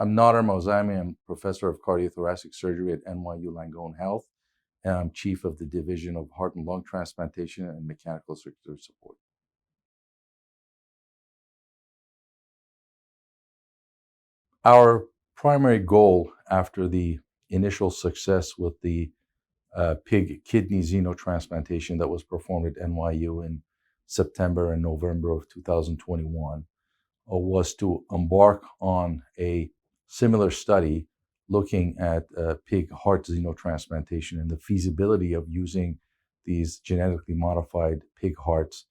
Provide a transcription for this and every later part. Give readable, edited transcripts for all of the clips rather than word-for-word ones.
I'm Nader Moazami. I'm professor of cardiothoracic surgery at NYU Langone Health, and I'm chief of the division of heart and lung transplantation and mechanical circulatory support. Our primary goal after the initial success with the pig kidney xenotransplantation that was performed at NYU in September and November of 2021 was to embark on a similar study looking at pig heart xenotransplantation and the feasibility of using these genetically modified pig hearts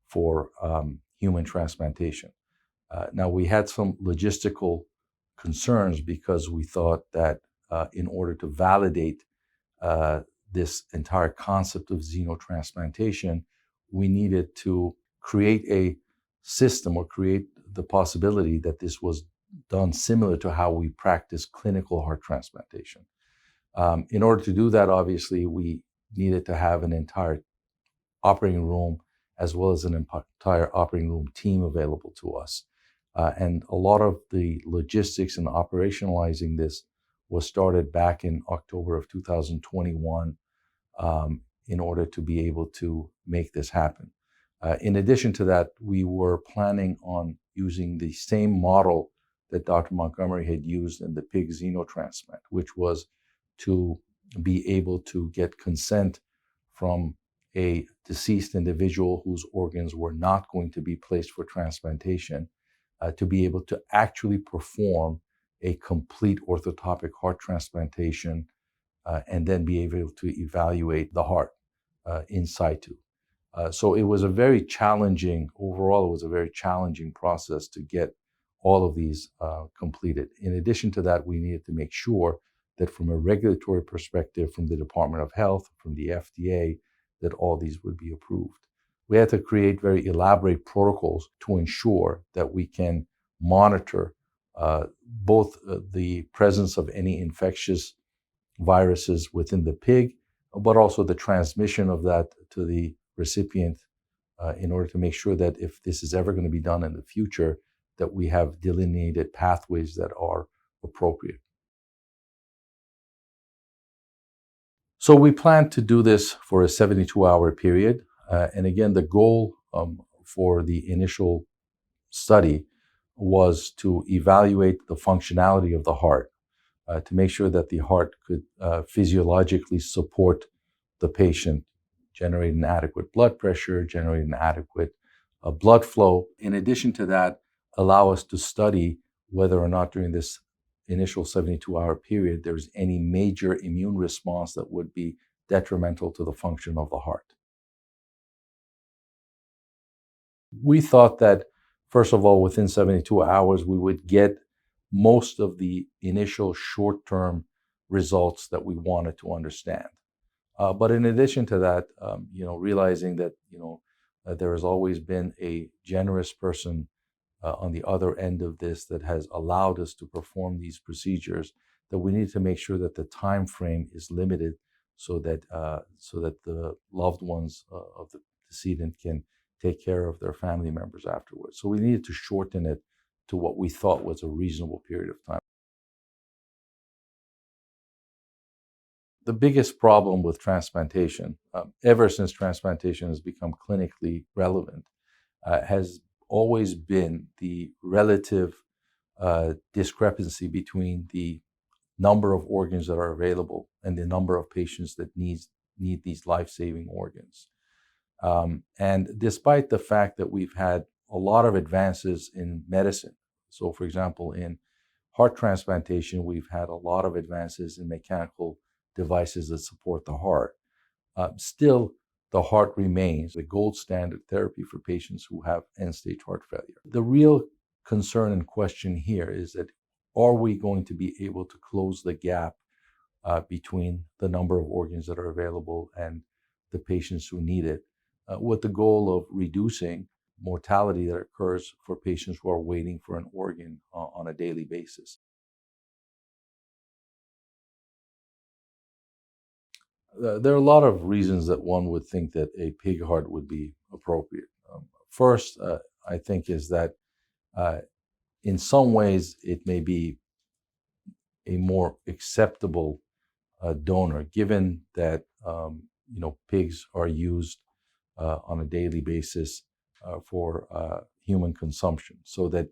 for human transplantation. Now, we had some logistical concerns because we thought that in order to validate this entire concept of xenotransplantation, we needed to create a system or create the possibility that this was done similar to how we practice clinical heart transplantation. In order to do that, obviously, we needed to have an entire operating room as well as an entire operating room team available to us. And a lot of the logistics and operationalizing this was started back in October of 2021 in order to be able to make this happen. In addition to that, we were planning on using the same model that Dr. Montgomery had used in the pig xenotransplant, which was to be able to get consent from a deceased individual whose organs were not going to be placed for transplantation to be able to actually perform a complete orthotopic heart transplantation and then be able to evaluate the heart in situ. So it was a very challenging, overall, it was a very challenging process to get all of these completed. In addition to that, we needed to make sure that from a regulatory perspective, from the Department of Health, from the FDA, that all these would be approved. We had to create very elaborate protocols to ensure that we can monitor both the presence of any infectious viruses within the pig, but also the transmission of that to the recipient in order to make sure that if this is ever going to be done in the future, that we have delineated pathways that are appropriate. So we plan to do this for a 72-hour period. And again, the goal for the initial study was to evaluate the functionality of the heart, to make sure that the heart could physiologically support the patient, generate an adequate blood pressure, generate an adequate blood flow. In addition to that, allow us to study whether or not during this initial 72-hour period, there's any major immune response that would be detrimental to the function of the heart. We thought that, first of all, within 72 hours, we would get most of the initial short-term results that we wanted to understand. But in addition to that, realizing that, there has always been a generous person on the other end of this that has allowed us to perform these procedures, that we need to make sure that the time frame is limited so that the loved ones of the decedent can take care of their family members afterwards. So we needed to shorten it to what we thought was a reasonable period of time. The biggest problem with transplantation, ever since transplantation has become clinically relevant, has always been the relative discrepancy between the number of organs that are available and the number of patients that need these life-saving organs. And despite the fact that we've had a lot of advances in medicine, so for example, in heart transplantation, we've had a lot of advances in mechanical devices that support the heart. Still, the heart remains the gold standard therapy for patients who have end-stage heart failure. The real concern and question here is that, are we going to be able to close the gap between the number of organs that are available and the patients who need it, with the goal of reducing mortality that occurs for patients who are waiting for an organ on a daily basis? There are a lot of reasons that one would think that a pig heart would be appropriate. First, I think is that in some ways it may be a more acceptable donor, given that pigs are used on a daily basis for human consumption, so that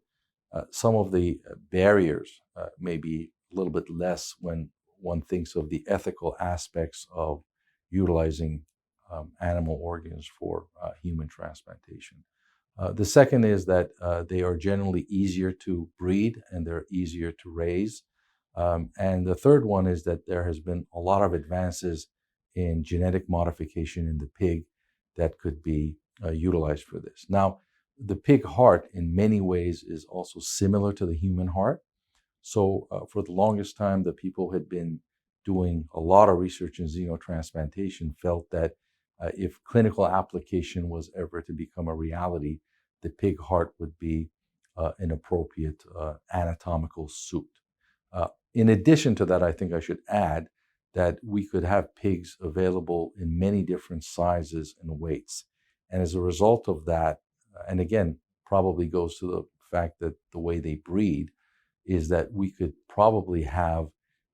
some of the barriers may be a little bit less when one thinks of the ethical aspects of utilizing animal organs for human transplantation. The second is that they are generally easier to breed and they're easier to raise. And the third one is that there has been a lot of advances in genetic modification in the pig that could be utilized for this. Now, the pig heart in many ways is also similar to the human heart. So for the longest time, the people had been doing a lot of research in xenotransplantation felt that if clinical application was ever to become a reality, the pig heart would be an appropriate anatomical suit. In addition to that, I think I should add that we could have pigs available in many different sizes and weights. And as a result of that, and again, probably goes to the fact that the way they breed, is that we could probably have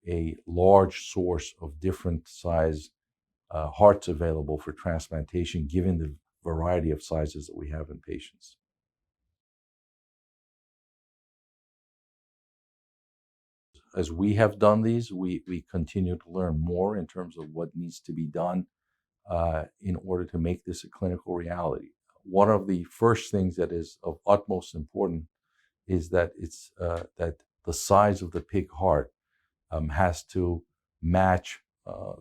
a large source of different size hearts available for transplantation, given the variety of sizes that we have in patients. As we have done these, we continue to learn more in terms of what needs to be done in order to make this a clinical reality. One of the first things that is of utmost importance is that that the size of the pig heart has to match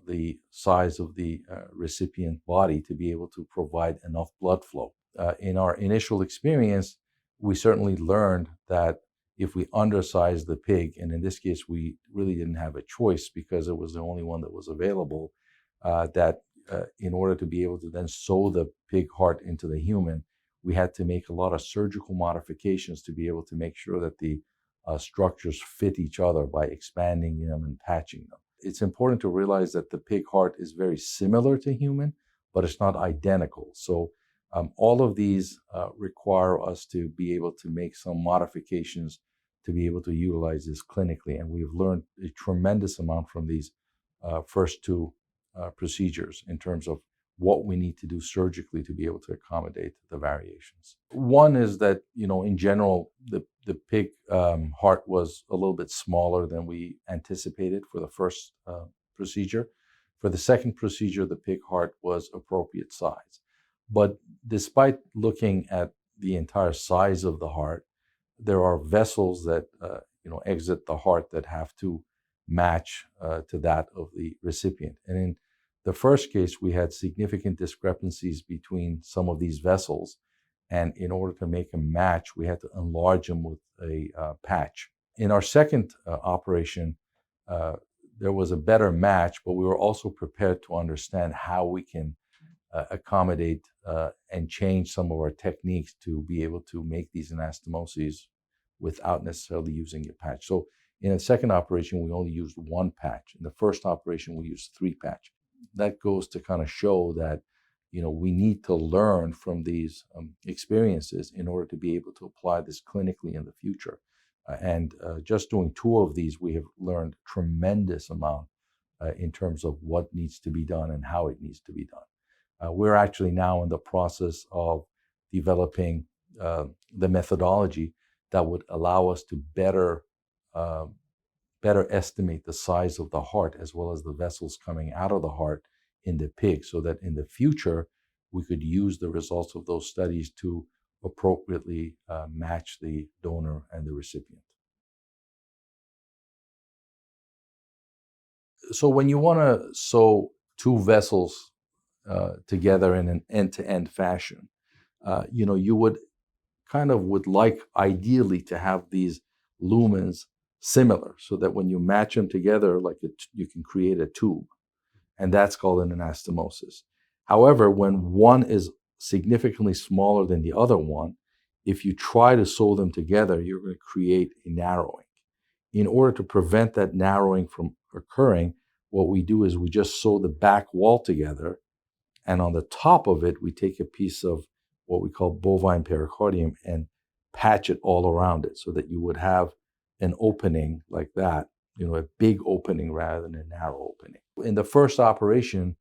the size of the recipient body to be able to provide enough blood flow. In our initial experience, we certainly learned that if we undersize the pig, and in this case, we really didn't have a choice because it was the only one that was available, that in order to be able to then sew the pig heart into the human, we had to make a lot of surgical modifications to be able to make sure that the structures fit each other by expanding them and patching them. It's important to realize that the pig heart is very similar to human, but it's not identical. So all of these require us to be able to make some modifications to be able to utilize this clinically. And we've learned a tremendous amount from these first two procedures in terms of what we need to do surgically to be able to accommodate the variations. One is that, in general, the pig heart was a little bit smaller than we anticipated for the first procedure. For the second procedure, the pig heart was appropriate size. But despite looking at the entire size of the heart, there are vessels that exit the heart that have to match to that of the recipient. And in the first case, we had significant discrepancies between some of these vessels. And in order to make them match, we had to enlarge them with a patch. In our second operation, there was a better match, but we were also prepared to understand how we can accommodate and change some of our techniques to be able to make these anastomoses without necessarily using a patch. So in the second operation, we only used one patch. In the first operation, we used 3 patch. That goes to kind of show that, we need to learn from these experiences in order to be able to apply this clinically in the future. And just doing 2 of these, we have learned tremendous amount in terms of what needs to be done and how it needs to be done. We're actually now in the process of developing the methodology that would allow us to better estimate the size of the heart as well as the vessels coming out of the heart in the pig, so that in the future we could use the results of those studies to appropriately match the donor and the recipient. So when you want to sew 2 vessels together in an end-to-end fashion, you would like ideally to have these lumens similar, so that when you match them together, you can create a tube, and that's called an anastomosis. However, when one is significantly smaller than the other one, if you try to sew them together, you're going to create a narrowing. In order to prevent that narrowing from occurring, what we do is we just sew the back wall together, and on the top of it, we take a piece of what we call bovine pericardium and patch it all around it, so that you would have an opening like that a big opening rather than a narrow opening. In the first operation,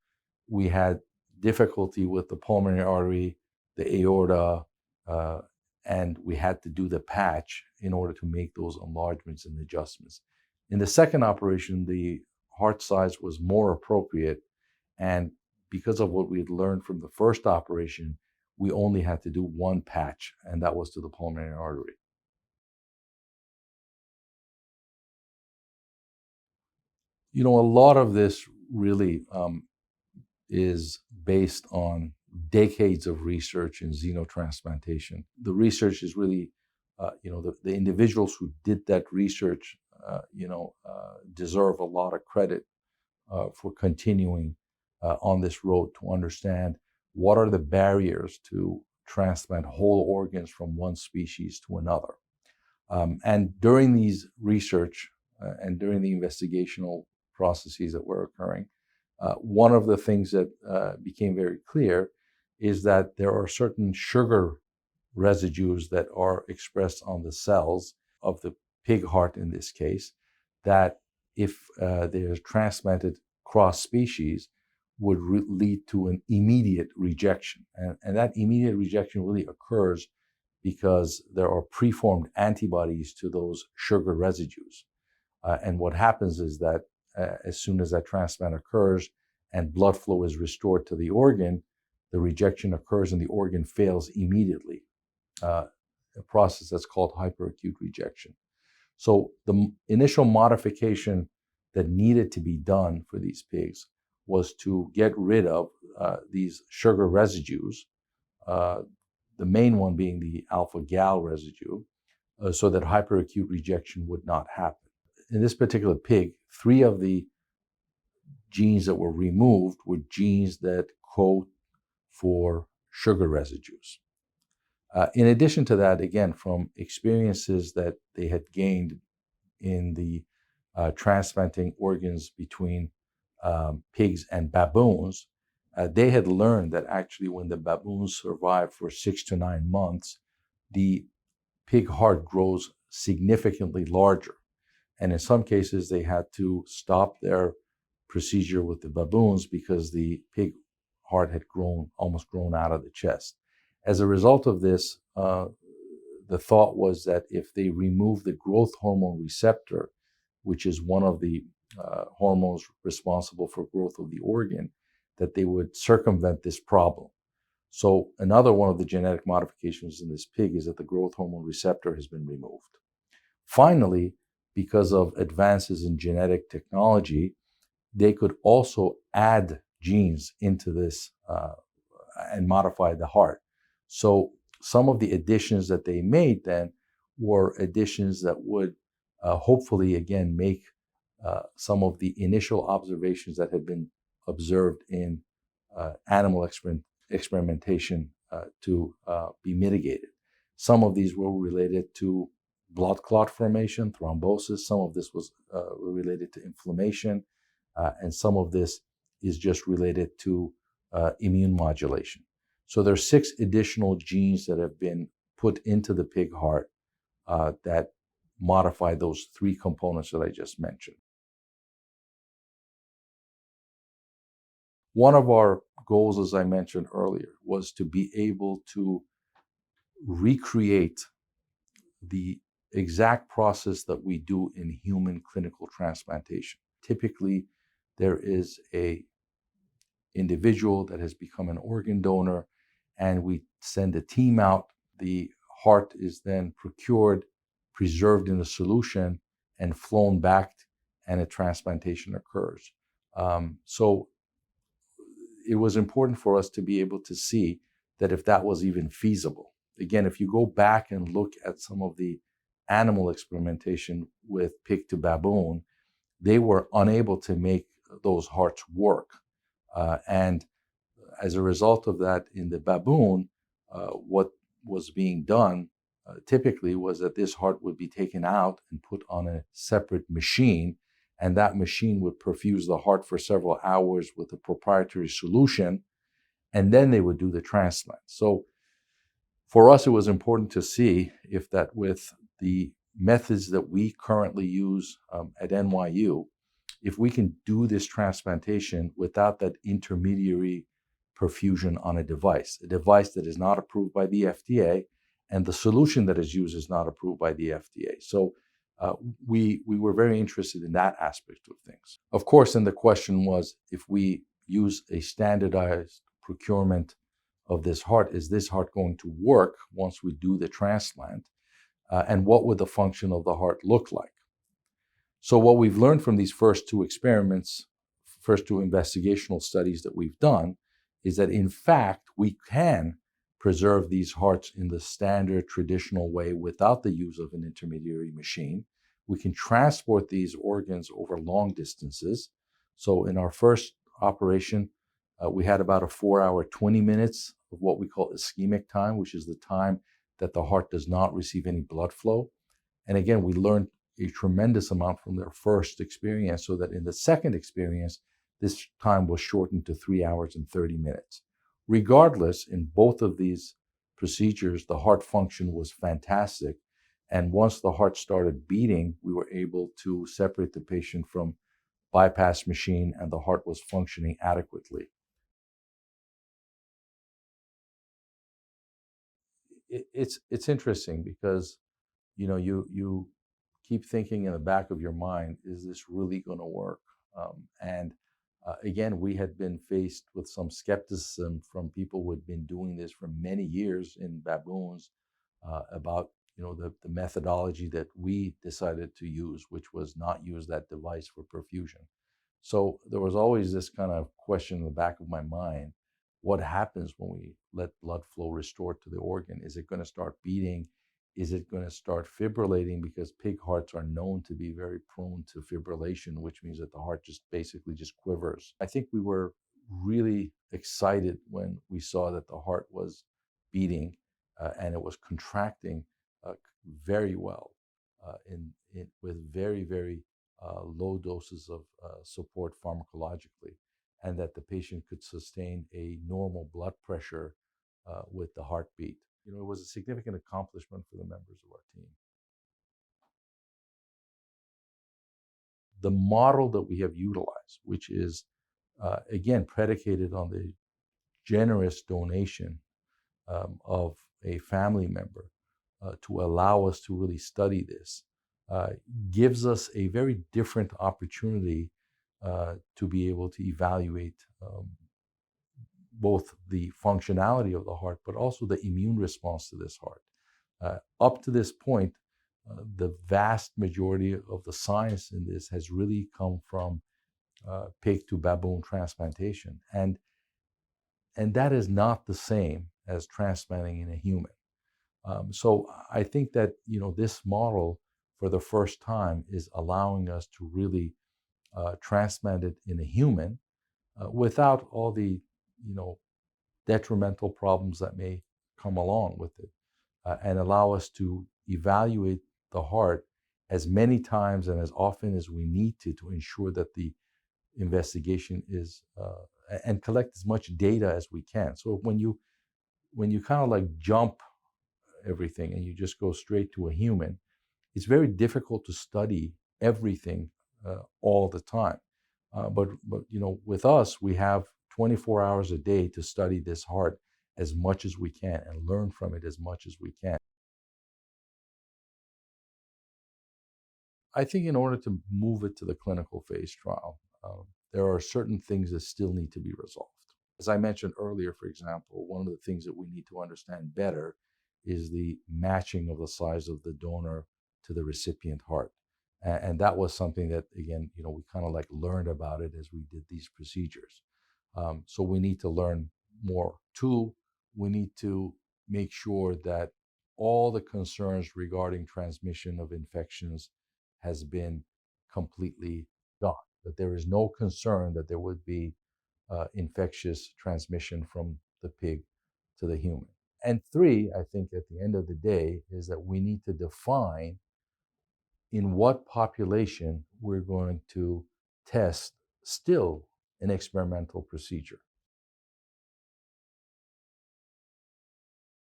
we had difficulty with the pulmonary artery, the aorta, and we had to do the patch in order to make those enlargements and adjustments. In the second operation, the heart size was more appropriate, and because of what we had learned from the first operation, we only had to do one patch, and that was to the pulmonary artery. A lot of this really is based on decades of research in xenotransplantation. The research is really, the individuals who did that research, deserve a lot of credit for continuing on this road to understand what are the barriers to transplant whole organs from one species to another. And during these research and during the investigational processes that were occurring, one of the things that became very clear is that there are certain sugar residues that are expressed on the cells of the pig heart in this case, that if they're transplanted cross-species would lead to an immediate rejection. And that immediate rejection really occurs because there are preformed antibodies to those sugar residues. And what happens is that as soon as that transplant occurs and blood flow is restored to the organ, the rejection occurs and the organ fails immediately, a process that's called hyperacute rejection. So the initial modification that needed to be done for these pigs was to get rid of these sugar residues, the main one being the alpha-gal residue, so that hyperacute rejection would not happen. In this particular pig, 3 of the genes that were removed were genes that code for sugar residues. In addition to that, again, from experiences that they had gained in the transplanting organs between pigs and baboons, they had learned that actually when the baboons survive for 6 to 9 months, the pig heart grows significantly larger. And in some cases, they had to stop their procedure with the baboons because the pig heart had almost grown out of the chest. As a result of this, the thought was that if they remove the growth hormone receptor, which is one of the hormones responsible for growth of the organ, that they would circumvent this problem. So another one of the genetic modifications in this pig is that the growth hormone receptor has been removed. Finally, because of advances in genetic technology, they could also add genes into this and modify the heart. So some of the additions that they made then were additions that would hopefully, again, make some of the initial observations that had been observed in animal experimentation to be mitigated. Some of these were related to blood clot formation, thrombosis. Some of this was related to inflammation, and some of this is just related to immune modulation. So there are 6 additional genes that have been put into the pig heart that modify those 3 components that I just mentioned. One of our goals, as I mentioned earlier, was to be able to recreate the exact process that we do in human clinical transplantation. Typically, there is an individual that has become an organ donor, and we send a team out. The heart is then procured, preserved in a solution, and flown back, and a transplantation occurs. So it was important for us to be able to see that if that was even feasible. Again, if you go back and look at some of the animal experimentation with pig to baboon, they were unable to make those hearts work. And as a result of that, in the baboon, what was being done typically was that this heart would be taken out and put on a separate machine, and that machine would perfuse the heart for several hours with a proprietary solution, and then they would do the transplant. So for us, it was important to see if that with the methods that we currently use at NYU, if we can do this transplantation without that intermediary perfusion on a device that is not approved by the FDA, and the solution that is used is not approved by the FDA. So we were very interested in that aspect of things. Of course, and the question was, if we use a standardized procurement of this heart, is this heart going to work once we do the transplant? And what would the function of the heart look like? So what we've learned from these first two experiments, first two investigational studies that we've done, is that in fact, we can preserve these hearts in the standard traditional way without the use of an intermediary machine. We can transport these organs over long distances. So in our first operation, we had about a 4-hour, 20 minutes of what we call ischemic time, which is the time that the heart does not receive any blood flow. And again, we learned a tremendous amount from their first experience, so that in the second experience, this time was shortened to 3 hours and 30 minutes. Regardless, in both of these procedures, the heart function was fantastic. And once the heart started beating, we were able to separate the patient from bypass machine, and the heart was functioning adequately. It's interesting because you keep thinking in the back of your mind, is this really going to work? And again, we had been faced with some skepticism from people who had been doing this for many years in baboons about the methodology that we decided to use, which was not use that device for perfusion. So there was always this kind of question in the back of my mind: what happens when we let blood flow restore to the organ? Is it going to start beating? Is it going to start fibrillating? Because pig hearts are known to be very prone to fibrillation, which means that the heart just basically just quivers. I think we were really excited when we saw that the heart was beating and it was contracting very well with very, very low doses of support pharmacologically, and that the patient could sustain a normal blood pressure with the heartbeat. It was a significant accomplishment for the members of our team. The model that we have utilized, which is, again, predicated on the generous donation of a family member to allow us to really study this, gives us a very different opportunity to be able to evaluate both the functionality of the heart, but also the immune response to this heart. Up to this point, the vast majority of the science in this has really come from pig to baboon transplantation. And that is not the same as transplanting in a human. So I think that this model, for the first time, is allowing us to really transplant it in a human without all the detrimental problems that may come along with it, and allow us to evaluate the heart as many times and as often as we need to ensure that the investigation is and collect as much data as we can. So when you kind of like jump everything and you just go straight to a human, it's very difficult to study everything all the time. But with us, we have 24 hours a day to study this heart as much as we can and learn from it as much as we can. I think in order to move it to the clinical phase trial, there are certain things that still need to be resolved. As I mentioned earlier, for example, one of the things that we need to understand better is the matching of the size of the donor to the recipient heart. And that was something that, again, we kind of like learned about it as we did these procedures. So we need to learn more. Two, we need to make sure that all the concerns regarding transmission of infections has been completely gone, that there is no concern that there would be infectious transmission from the pig to the human. And three, I think at the end of the day, is that we need to define in what population we're going to test still an experimental procedure.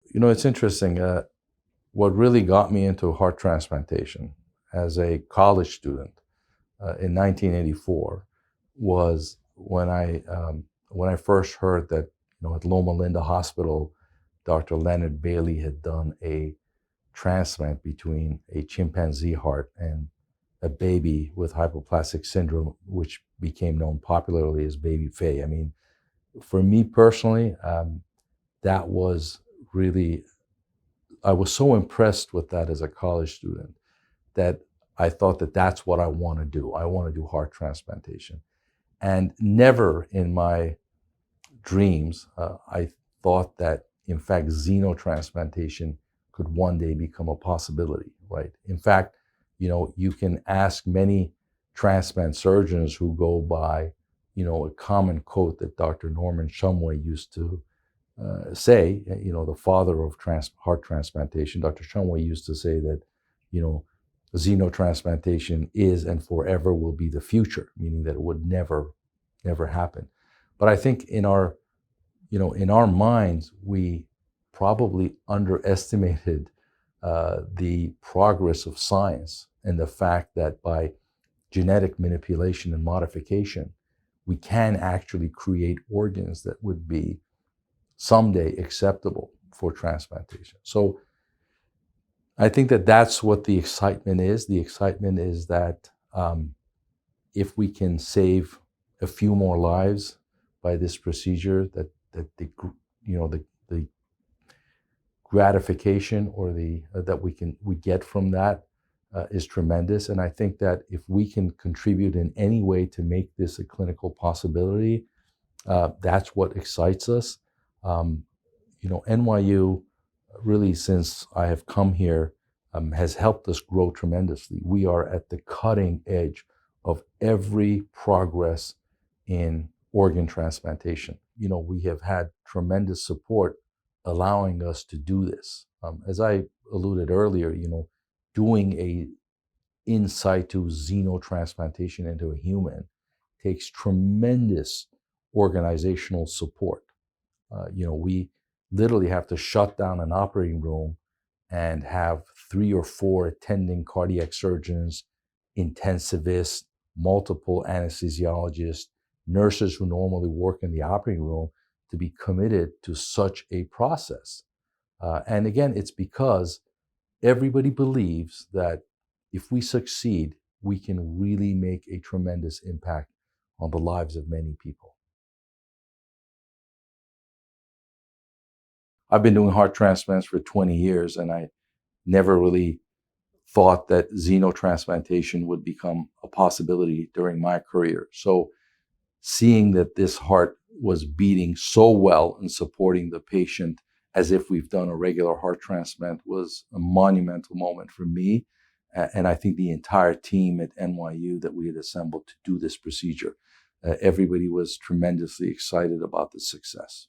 It's interesting. what really got me into heart transplantation as a college student in 1984 was when I first heard that at Loma Linda Hospital, Dr. Leonard Bailey had done a transplant between a chimpanzee heart and a baby with hypoplastic syndrome, which became known popularly as baby Faye. I mean, for me personally, that was really, I was so impressed with that as a college student that I thought that that's what I want to do. I want to do heart transplantation. And never in my dreams, I thought that, in fact, xenotransplantation could one day become a possibility, right? In fact, you can ask many transplant surgeons who go by, a common quote that Dr. Norman Shumway used to say, the father of heart transplantation. Dr. Shumway used to say that, xenotransplantation is and forever will be the future, meaning that it would never happen. But I think in our minds, we probably underestimated the progress of science and the fact that by genetic manipulation and modification, we can actually create organs that would be someday acceptable for transplantation. So I think that that's what the excitement is. The excitement is that if we can save a few more lives by this procedure, that the gratification or that we get from that is tremendous. And I think that if we can contribute in any way to make this a clinical possibility, that's what excites us. NYU, really, since I have come here, has helped us grow tremendously. We are at the cutting edge of every progress in organ transplantation. We have had tremendous support allowing us to do this. As I alluded earlier, doing a in situ xenotransplantation into a human takes tremendous organizational support. We literally have to shut down an operating room and have 3 or 4 attending cardiac surgeons, intensivists, multiple anesthesiologists, nurses who normally work in the operating room to be committed to such a process. And again, it's because everybody believes that if we succeed, we can really make a tremendous impact on the lives of many people. I've been doing heart transplants for 20 years, and I never really thought that xenotransplantation would become a possibility during my career. So seeing that this heart was beating so well and supporting the patient as if we've done a regular heart transplant was a monumental moment for me. And I think the entire team at NYU that we had assembled to do this procedure. Everybody was tremendously excited about the success.